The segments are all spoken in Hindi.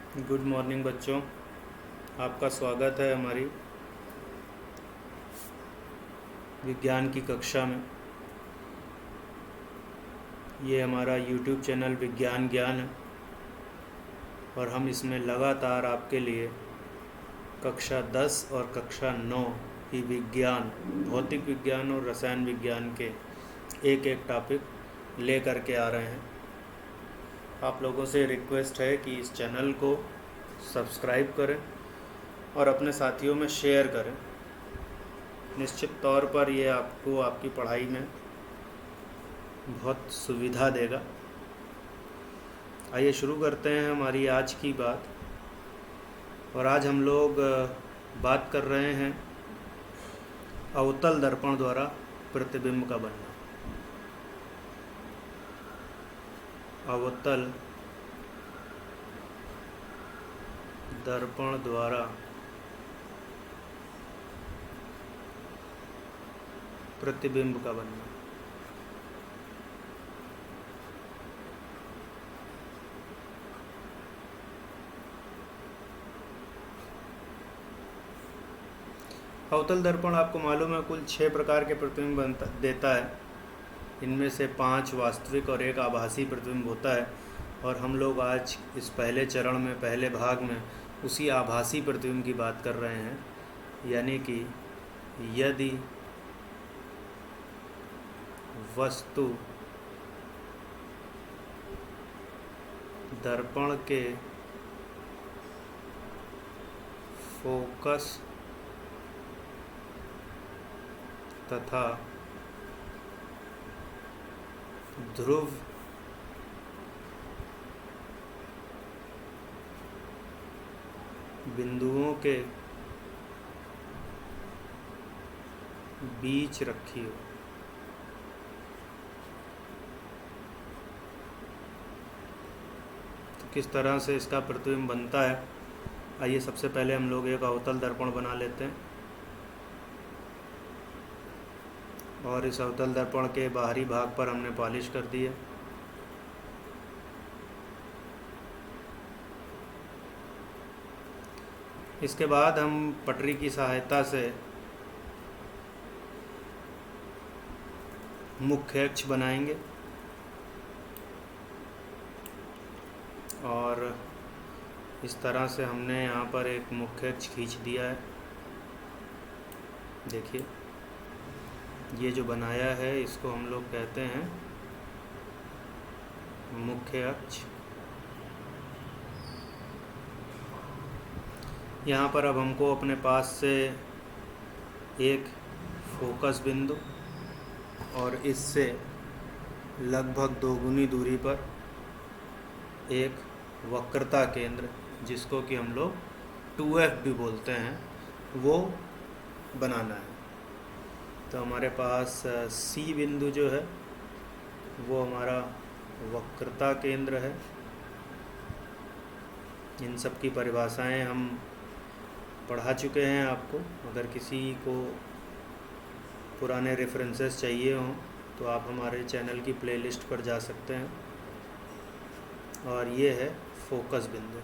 गुड मॉर्निंग बच्चों। आपका स्वागत है हमारी विज्ञान की कक्षा में। ये हमारा यूट्यूब चैनल विज्ञान ज्ञान है और हम इसमें लगातार आपके लिए कक्षा 10 और कक्षा 9 की विज्ञान, भौतिक विज्ञान और रसायन विज्ञान के एक एक टॉपिक ले करके आ रहे हैं। आप लोगों से रिक्वेस्ट है कि इस चैनल को सब्सक्राइब करें और अपने साथियों में शेयर करें। निश्चित तौर पर ये आपको आपकी पढ़ाई में बहुत सुविधा देगा। आइए शुरू करते हैं हमारी आज की बात। और आज हम लोग बात कर रहे हैं अवतल दर्पण द्वारा प्रतिबिंब का बनना। अवतल दर्पण द्वारा प्रतिबिंब का बनना। अवतल दर्पण आपको मालूम है कुल 6 प्रकार के प्रतिबिंब देता है। इनमें से 5 वास्तविक और 1 आभासी प्रतिबिंब होता है। और हम लोग आज इस पहले चरण में, पहले भाग में उसी आभासी प्रतिबिंब की बात कर रहे हैं। यानी कि यदि वस्तु दर्पण के फोकस तथा ध्रुव बिंदुओं के बीच रखी हो तो किस तरह से इसका प्रतिबिंब बनता है। आइए सबसे पहले हम लोग एक अवतल दर्पण बना लेते हैं। और इस अवतल दर्पण के बाहरी भाग पर हमने पॉलिश कर दी है। इसके बाद हम पटरी की सहायता से मुख्य अक्ष बनाएंगे और इस तरह से हमने यहाँ पर एक मुख्य अक्ष खींच दिया है। देखिए ये जो बनाया है इसको हम लोग कहते हैं मुख्य अक्ष। यहाँ पर अब हमको अपने पास से एक फोकस बिंदु और इससे लगभग 2 गुनी दूरी पर एक वक्रता केंद्र, जिसको कि हम लोग 2F भी बोलते हैं, वो बनाना है। तो हमारे पास C बिंदु जो है वो हमारा वक्रता केंद्र है। इन सब की परिभाषाएं हम पढ़ा चुके हैं आपको। अगर किसी को पुराने रेफरेंसेस चाहिए हों तो आप हमारे चैनल की प्लेलिस्ट पर जा सकते हैं। और ये है फोकस बिंदु।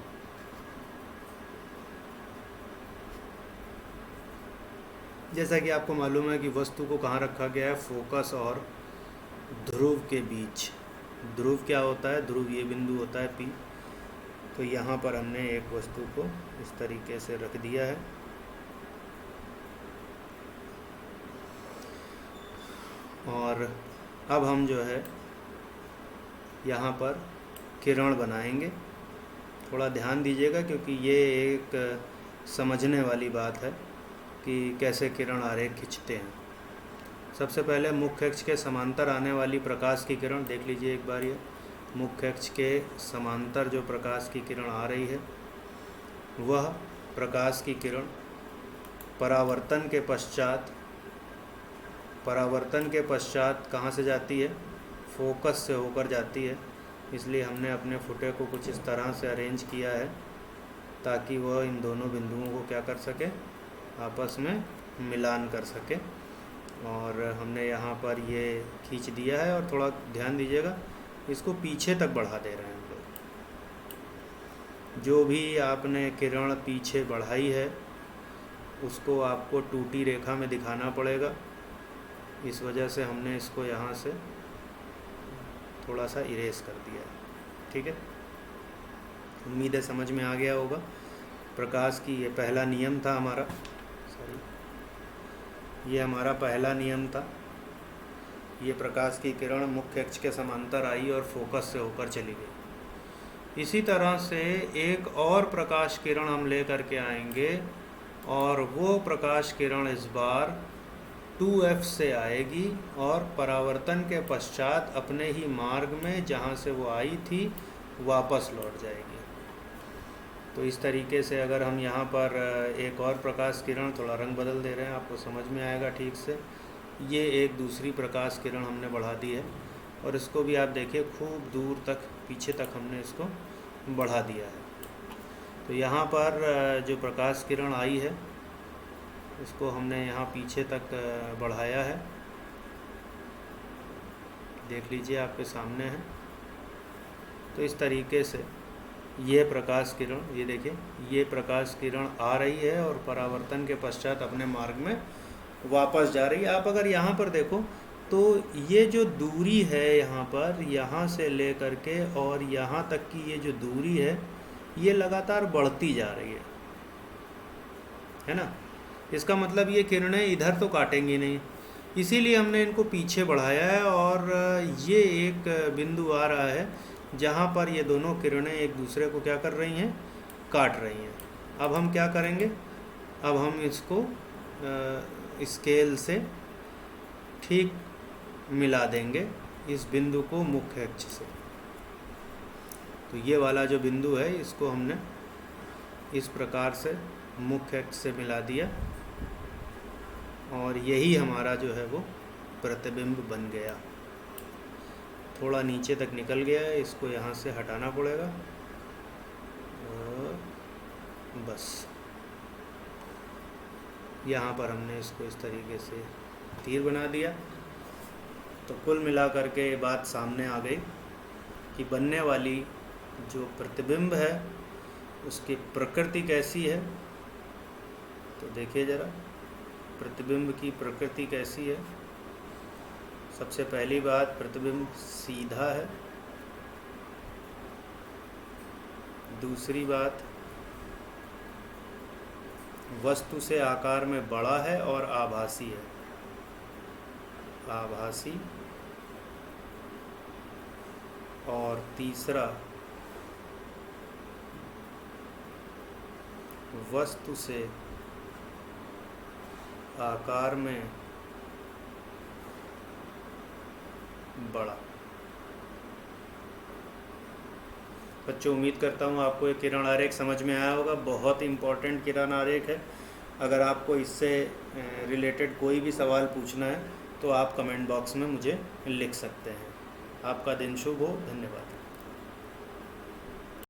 जैसा कि आपको मालूम है कि वस्तु को कहाँ रखा गया है, फोकस और ध्रुव के बीच। ध्रुव क्या होता है? ध्रुव ये बिंदु होता है P। तो यहाँ पर हमने एक वस्तु को इस तरीके से रख दिया है। और अब हम जो है यहाँ पर किरण बनाएंगे। थोड़ा ध्यान दीजिएगा क्योंकि ये एक समझने वाली बात है कि कैसे किरण आरेख खींचते हैं। सबसे पहले मुख्य अक्ष के समांतर आने वाली प्रकाश की किरण देख लीजिए एक बार। ये मुख्य अक्ष के समांतर जो प्रकाश की किरण आ रही है, वह प्रकाश की किरण परावर्तन के पश्चात कहाँ से जाती है? फोकस से होकर जाती है। इसलिए हमने अपने फुटे को कुछ इस तरह से अरेंज किया है ताकि वह इन दोनों बिंदुओं को क्या कर सके? आपस में मिलान कर सके। और हमने यहाँ पर ये खींच दिया है। और थोड़ा ध्यान दीजिएगा, इसको पीछे तक बढ़ा दे रहे हैं हम लोग। जो भी आपने किरण पीछे बढ़ाई है उसको आपको टूटी रेखा में दिखाना पड़ेगा। इस वजह से हमने इसको यहाँ से थोड़ा सा इरेज कर दिया है। ठीक है, उम्मीद है समझ में आ गया होगा। प्रकाश की ये पहला नियम था हमारा, ये हमारा पहला नियम था। ये प्रकाश की किरण मुख्य अक्ष के समांतर आई और फोकस से होकर चली गई। इसी तरह से एक और प्रकाश किरण हम ले करके आएंगे और वो प्रकाश किरण इस बार 2F से आएगी और परावर्तन के पश्चात अपने ही मार्ग में जहाँ से वो आई थी वापस लौट जाएगी। तो इस तरीके से अगर हम यहाँ पर एक और प्रकाश किरण, थोड़ा रंग बदल दे रहे हैं, आपको समझ में आएगा ठीक से। ये एक दूसरी प्रकाश किरण हमने बढ़ा दी है और इसको भी आप देखिए खूब दूर तक, पीछे तक हमने इसको बढ़ा दिया है। तो यहाँ पर जो प्रकाश किरण आई है उसको हमने यहाँ पीछे तक बढ़ाया है, देख लीजिए आपके सामने है। तो इस तरीके से ये प्रकाश किरण, ये देखिए, ये प्रकाश किरण आ रही है और परावर्तन के पश्चात अपने मार्ग में वापस जा रही है। आप अगर यहाँ पर देखो तो ये जो दूरी है यहाँ पर, यहाँ से ले करके और यहाँ तक की ये जो दूरी है ये लगातार बढ़ती जा रही है ना। इसका मतलब ये किरणें इधर तो काटेंगी नहीं, इसीलिए हमने इनको पीछे बढ़ाया है। और ये एक बिंदु आ रहा है जहाँ पर ये दोनों किरणें एक दूसरे को क्या कर रही हैं, काट रही हैं। अब हम क्या करेंगे, अब हम इसको स्केल से ठीक मिला देंगे इस बिंदु को मुख्य अक्ष से। तो ये वाला जो बिंदु है इसको हमने इस प्रकार से मुख्य अक्ष से मिला दिया और यही हमारा जो है वो प्रतिबिंब बन गया। थोड़ा नीचे तक निकल गया है, इसको यहाँ से हटाना पड़ेगा और बस यहाँ पर हमने इसको इस तरीके से तीर बना दिया। तो कुल मिला करके ये बात सामने आ गई कि बनने वाली जो प्रतिबिंब है उसकी प्रकृति कैसी है। तो देखिए ज़रा प्रतिबिंब की प्रकृति कैसी है। सबसे पहली बात, प्रतिबिंब सीधा है। दूसरी बात, वस्तु से आकार में बड़ा है और आभासी है, आभासी। और तीसरा, वस्तु से आकार में बड़ा। बच्चों, उम्मीद करता हूँ आपको ये किरण आरेख समझ में आया होगा। बहुत इम्पोर्टेंट किरण आरेख है। अगर आपको इससे रिलेटेड कोई भी सवाल पूछना है तो आप कमेंट बॉक्स में मुझे लिख सकते हैं। आपका दिन शुभ हो। धन्यवाद।